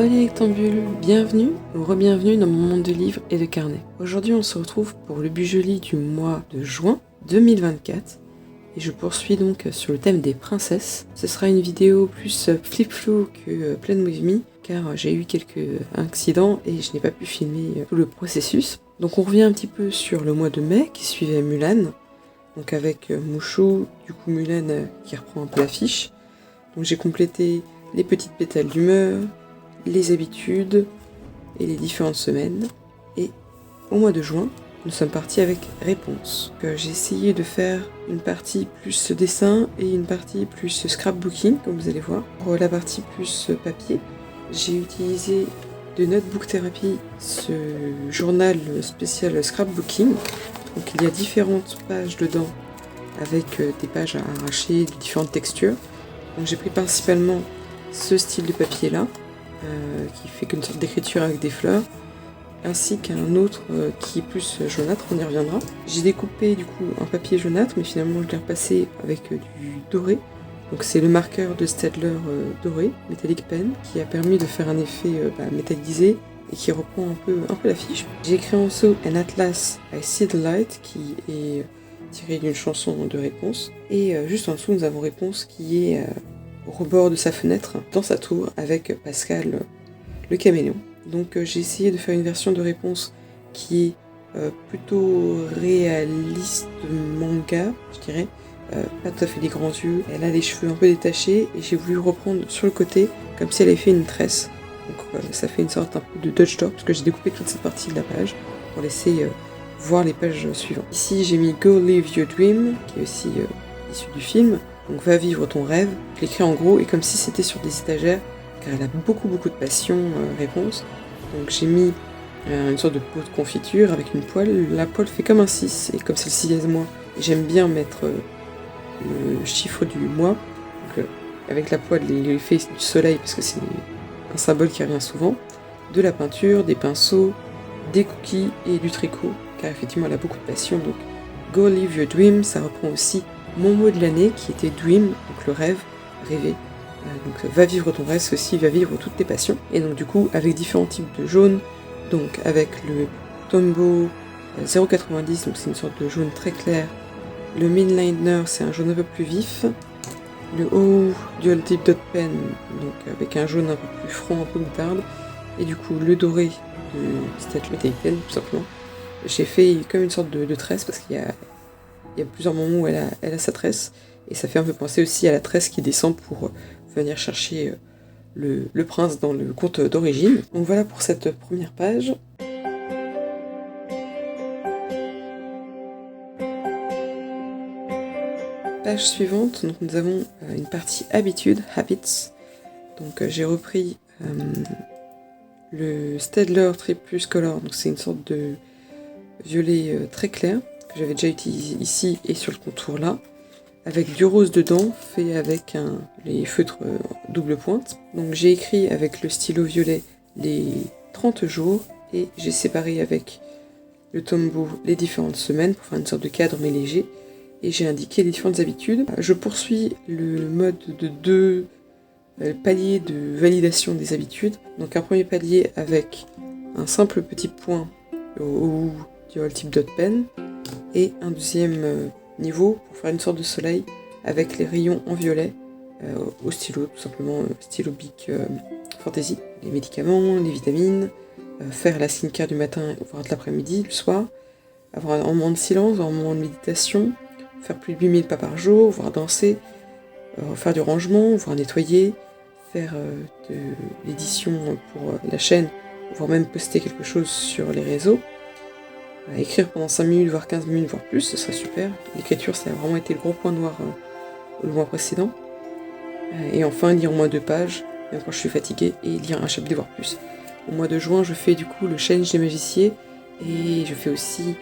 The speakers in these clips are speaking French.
Salut Lectambule, bienvenue ou re-bienvenue dans mon monde de livres et de carnets. Aujourd'hui on se retrouve pour le Bujoli du mois de juin 2024 et je poursuis donc sur le thème des princesses. Ce sera une vidéo plus flip-flou que pleine with me car j'ai eu quelques accidents et je n'ai pas pu filmer tout le processus. Donc on revient un petit peu sur le mois de mai qui suivait Mulan, donc avec Mushu, du coup Mulan qui reprend un peu l'affiche. Donc j'ai complété les petites pétales d'humeur, les habitudes et les différentes semaines. Et au mois de juin, nous sommes partis avec Réponse. J'ai essayé de faire une partie plus dessin et une partie plus scrapbooking, comme vous allez voir. Pour la partie plus papier, j'ai utilisé de Notebook Therapy ce journal spécial scrapbooking. Donc il y a différentes pages dedans avec des pages à arracher de différentes textures. Donc j'ai pris principalement ce style de papier là, qui fait qu'une sorte d'écriture avec des fleurs, ainsi qu'un autre qui est plus jaunâtre, on y reviendra. J'ai découpé du coup un papier jaunâtre, mais finalement je l'ai repassé avec du doré. Donc c'est le marqueur de Staedtler doré, Metallic Pen, qui a permis de faire un effet métallisé et qui reprend un peu l'affiche. J'ai écrit en dessous An Atlas I See the Light, qui est tiré d'une chanson de Réponse. Et juste en dessous nous avons Réponse qui est au rebord de sa fenêtre, dans sa tour, avec Pascal le caméléon. Donc j'ai essayé de faire une version de Réponse qui est plutôt réaliste manga, je dirais. Pas tout à fait des grands yeux, elle a les cheveux un peu détachés, et j'ai voulu reprendre sur le côté, comme si elle avait fait une tresse. Donc ça fait une sorte un peu de Dutch door, parce que j'ai découpé toute cette partie de la page, pour laisser voir les pages suivantes. Ici j'ai mis Go Live Your Dream, qui est aussi issu du film. Donc va vivre ton rêve, je l'écris en gros et comme si c'était sur des étagères, car elle a beaucoup de passion, Réponse. Donc j'ai mis une sorte de pot de confiture avec une poêle. La poêle fait comme un 6, et comme c'est le 6e mois, j'aime bien mettre le chiffre du mois. Donc avec la poêle, l'effet du soleil, parce que c'est un symbole qui revient souvent. De la peinture, des pinceaux, des cookies et du tricot, car effectivement elle a beaucoup de passion. Donc Go Live Your Dream, ça reprend aussi mon mot de l'année qui était Dream, donc le rêve, rêver. Donc va vivre ton rêve, ceci va vivre toutes tes passions. Et donc du coup avec différents types de jaune, donc avec le Tombow 0,90, donc c'est une sorte de jaune très clair. Le Midliner, c'est un jaune un peu plus vif. Le O Dual Tip Dot Pen, donc avec un jaune un peu plus franc, un peu moutarde. Et du coup le doré de Staedtler Metallic Pen, tout simplement. J'ai fait comme une sorte de tresse parce qu'il y a plusieurs moments où elle a sa tresse, et ça fait un peu penser aussi à la tresse qui descend pour venir chercher le prince dans le conte d'origine. Donc voilà pour cette première page. Page suivante, donc nous avons une partie habitude, habits. Donc j'ai repris le Staedtler Tripus Color, donc c'est une sorte de violet très clair, que j'avais déjà utilisé ici et sur le contour là, avec du rose dedans, fait avec les feutres double pointe. Donc j'ai écrit avec le stylo violet les 30 jours, et j'ai séparé avec le Tombow les différentes semaines pour faire une sorte de cadre mais léger, et j'ai indiqué les différentes habitudes. Je poursuis le mode de 2 paliers de validation des habitudes. Donc un premier palier avec un simple petit point au Dual Tip Dot Pen, et un deuxième niveau pour faire une sorte de soleil avec les rayons en violet au stylo, tout simplement stylo Bic Fantasy. Les médicaments, les vitamines, faire la skincare du matin, voire de l'après-midi, le soir, avoir un moment de silence, avoir un moment de méditation, faire plus de 8000 pas par jour, voire danser, faire du rangement, voire nettoyer, faire de l'édition pour la chaîne, voire même poster quelque chose sur les réseaux. Écrire pendant 5 minutes, voire 15 minutes, voire plus, ce serait super. L'écriture, ça a vraiment été le gros point noir le mois précédent. Et enfin, lire au moins 2 pages, même quand je suis fatiguée, et lire un chapitre, voire plus. Au mois de juin, je fais du coup le challenge des magiciers, et je fais aussi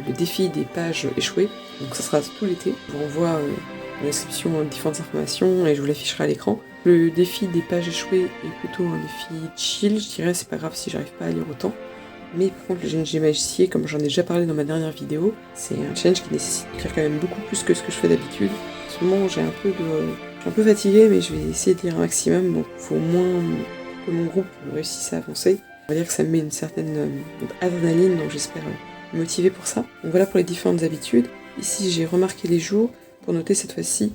le défi des pages échouées. Donc ça sera tout l'été. Je vous renvoie dans la description différentes informations, et je vous l'afficherai à l'écran. Le défi des pages échouées est plutôt un défi chill, je dirais, c'est pas grave si j'arrive pas à lire autant. Mais par contre, le challenge des magiciers, comme j'en ai déjà parlé dans ma dernière vidéo, c'est un challenge qui nécessite d'écrire quand même beaucoup plus que ce que je fais d'habitude. En ce moment, je suis un peu fatiguée, mais je vais essayer de lire un maximum, donc il faut au moins que mon groupe réussisse à avancer. On va dire que ça me met une certaine adrénaline, donc j'espère me motiver pour ça. Donc voilà pour les différentes habitudes. Ici j'ai remarqué les jours pour noter cette fois-ci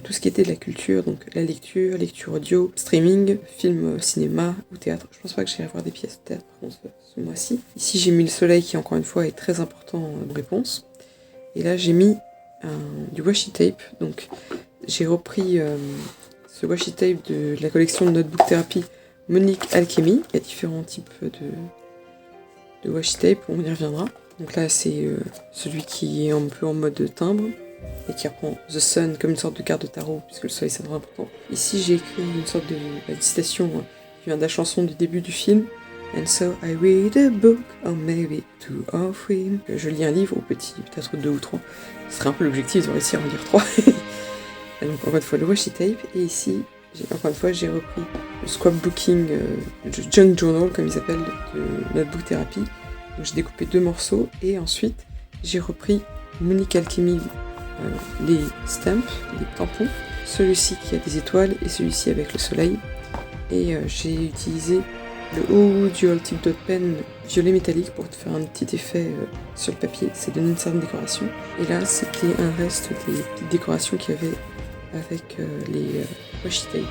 tout ce qui était de la culture, donc la lecture, lecture audio, streaming, film, cinéma ou théâtre. Je pense pas que j'irai voir des pièces de théâtre par contre ce mois-ci. Ici j'ai mis le soleil qui encore une fois est très important en réponse. Et là j'ai mis du washi tape, donc j'ai repris ce washi tape de la collection de Notebook Therapy Monique Alchemy. Il y a différents types de washi tape, on y reviendra. Donc là c'est celui qui est un peu en mode timbre et qui reprend The Sun comme une sorte de carte de tarot puisque le soleil c'est très important. Ici j'ai écrit une sorte de citation qui vient de la chanson du début du film. And so I read a book, or maybe 2 or 3. Je lis un livre, ou petit, peut-être 2 ou 3. Ce serait un peu l'objectif de réussir à en lire 3. Donc encore une fois le washi tape, et ici, encore une fois, j'ai repris le scrapbooking, le junk journal, comme il s'appelle, de Notebook Therapy. Donc j'ai découpé 2 morceaux, et ensuite, j'ai repris Monique Alchemy, les stamps, les tampons. Celui-ci qui a des étoiles, et celui-ci avec le soleil. Et j'ai utilisé le OU Dual Tip Dot Pen violet métallique pour te faire un petit effet sur le papier, ça donne une certaine décoration. Et là, c'était un reste des petites décorations qu'il y avait avec les washi tape,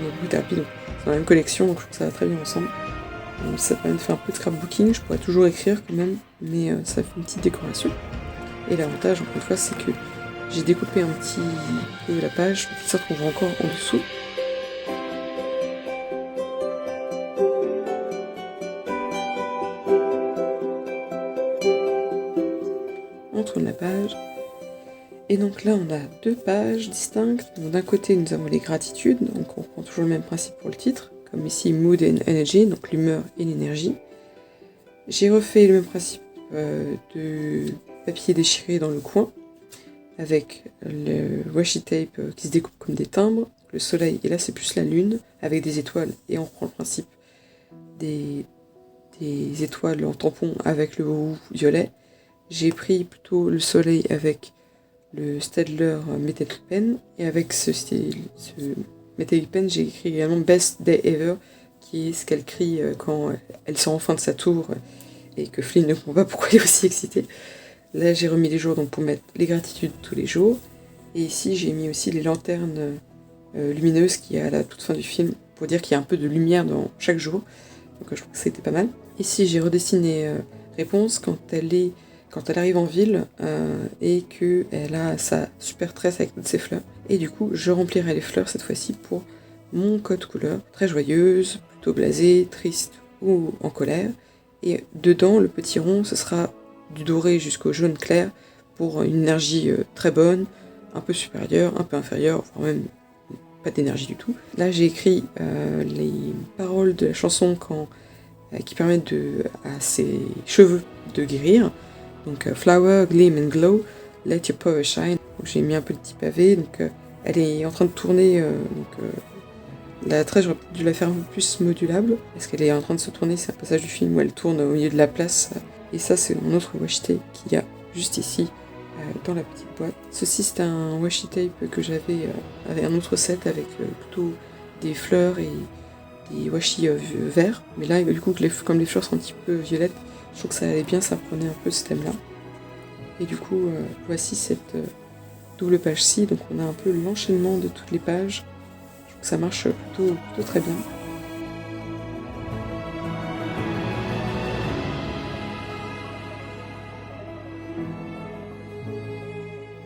les Notebook Therapy. Donc, c'est dans la même collection, donc je trouve que ça va très bien ensemble. Donc, ça permet de faire un peu de scrapbooking, je pourrais toujours écrire quand même, mais ça fait une petite décoration. Et l'avantage, encore une fois, c'est que j'ai découpé un petit peu la page, qui se retrouve encore en dessous. On tourne la page. Et donc là, on a 2 pages distinctes. D'un côté, nous avons les gratitudes, donc on prend toujours le même principe pour le titre, comme ici Mood and Energy, donc l'humeur et l'énergie. J'ai refait le même principe de papier déchiré dans le coin, avec le washi tape qui se découpe comme des timbres, le soleil, et là c'est plus la lune, avec des étoiles, et on prend le principe des étoiles en tampon avec le OU violet. J'ai pris plutôt le soleil avec le Staedtler Metallic Pen, et avec ce Metallic Pen, j'ai écrit également Best Day Ever, qui est ce qu'elle crie quand elle sort enfin de sa tour et que Flynn ne comprend pas pourquoi elle est aussi excitée. Là, j'ai remis les jours donc pour mettre les gratitudes tous les jours, et ici j'ai mis aussi les lanternes lumineuses qu'il y a à la toute fin du film pour dire qu'il y a un peu de lumière dans chaque jour. Donc je trouve que c'était pas mal. Ici, j'ai redessiné Réponse quand elle arrive en ville et qu'elle a sa super tresse avec toutes ses fleurs. Et du coup, je remplirai les fleurs cette fois-ci pour mon code couleur. Très joyeuse, plutôt blasée, triste ou en colère. Et dedans, le petit rond, ce sera du doré jusqu'au jaune clair pour une énergie très bonne, un peu supérieure, un peu inférieure, voire même pas d'énergie du tout. Là, j'ai écrit les paroles de la chanson qui permettent à ses cheveux de guérir. Donc Flower, Gleam and Glow, Let Your Power Shine. J'ai mis un peu de petit pavé, donc elle est en train de tourner, la tresse j'aurais dû la faire un peu plus modulable, parce qu'elle est en train de se tourner, c'est un passage du film où elle tourne au milieu de la place, et ça c'est mon autre washi tape qu'il y a juste ici, dans la petite boîte. Ceci c'est un washi tape que j'avais avec un autre set avec plutôt des fleurs et des washi verts, mais là du coup comme les fleurs sont un petit peu violettes, je trouve que ça allait bien, ça prenait un peu ce thème-là. Et du coup, voici cette double page-ci, donc on a un peu l'enchaînement de toutes les pages. Je trouve que ça marche plutôt très bien.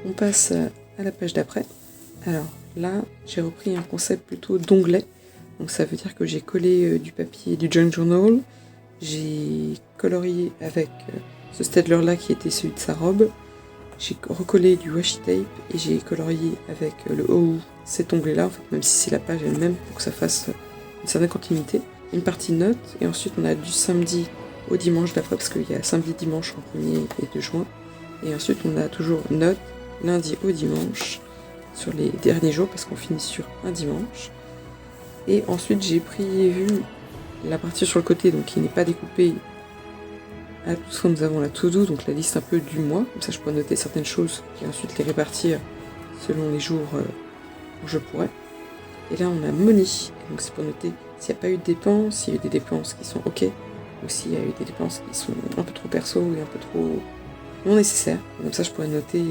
On passe à la page d'après. Alors là, j'ai repris un concept plutôt d'onglet. Donc ça veut dire que j'ai collé du papier du junk journal. J'ai colorié avec ce Staedtler là qui était celui de sa robe. J'ai recollé du washi tape et j'ai colorié avec le OU cet onglet là, en fait, même si c'est la page elle-même, pour que ça fasse une certaine continuité. Une partie note, et ensuite on a du samedi au dimanche d'après, parce qu'il y a samedi, dimanche en 1er et 2 juin. Et ensuite on a toujours note lundi au dimanche sur les derniers jours, parce qu'on finit sur un dimanche. Et ensuite j'ai vu la partie sur le côté, donc qui n'est pas découpée. À tout ce que nous avons la to-do, donc la liste un peu du mois, comme ça je peux noter certaines choses et ensuite les répartir selon les jours où je pourrais. Et là on a money, donc c'est pour noter s'il n'y a pas eu de dépenses, s'il y a eu des dépenses qui sont ok, ou s'il y a eu des dépenses qui sont un peu trop perso et un peu trop non nécessaires. Comme ça je pourrais noter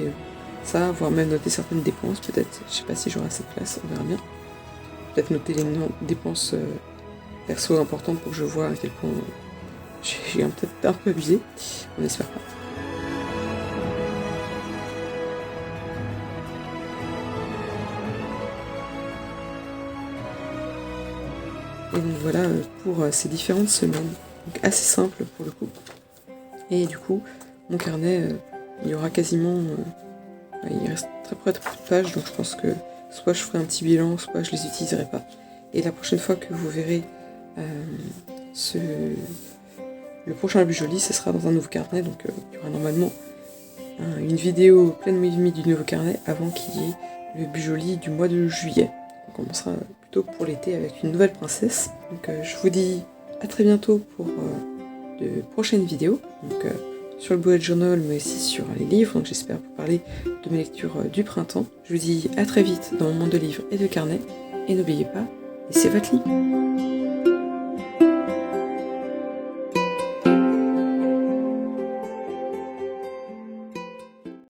ça, voire même noter certaines dépenses peut-être. Je sais pas si j'aurai assez de place, on verra bien. Peut-être noter les dépenses perso importantes pour que je vois à quel point j'ai peut-être un peu abusé. On espère pas. Et donc voilà pour ces différentes semaines. Donc assez simple pour le coup. Et du coup, mon carnet, il y aura quasiment... il reste très près de peu de pages, donc je pense que soit je ferai un petit bilan, soit je les utiliserai pas. Et la prochaine fois que vous verrez le prochain Le Joli, ce sera dans un nouveau carnet, donc il y aura normalement une vidéo pleine mimie du nouveau carnet avant qu'il y ait le Bujoli du mois de juillet. On commencera plutôt pour l'été avec une nouvelle princesse. Donc je vous dis à très bientôt pour de prochaines vidéos. Donc sur le bullet journal mais aussi sur les livres. Donc j'espère vous parler de mes lectures du printemps. Je vous dis à très vite dans mon monde de livres et de carnets. Et n'oubliez pas, laissez votre lit.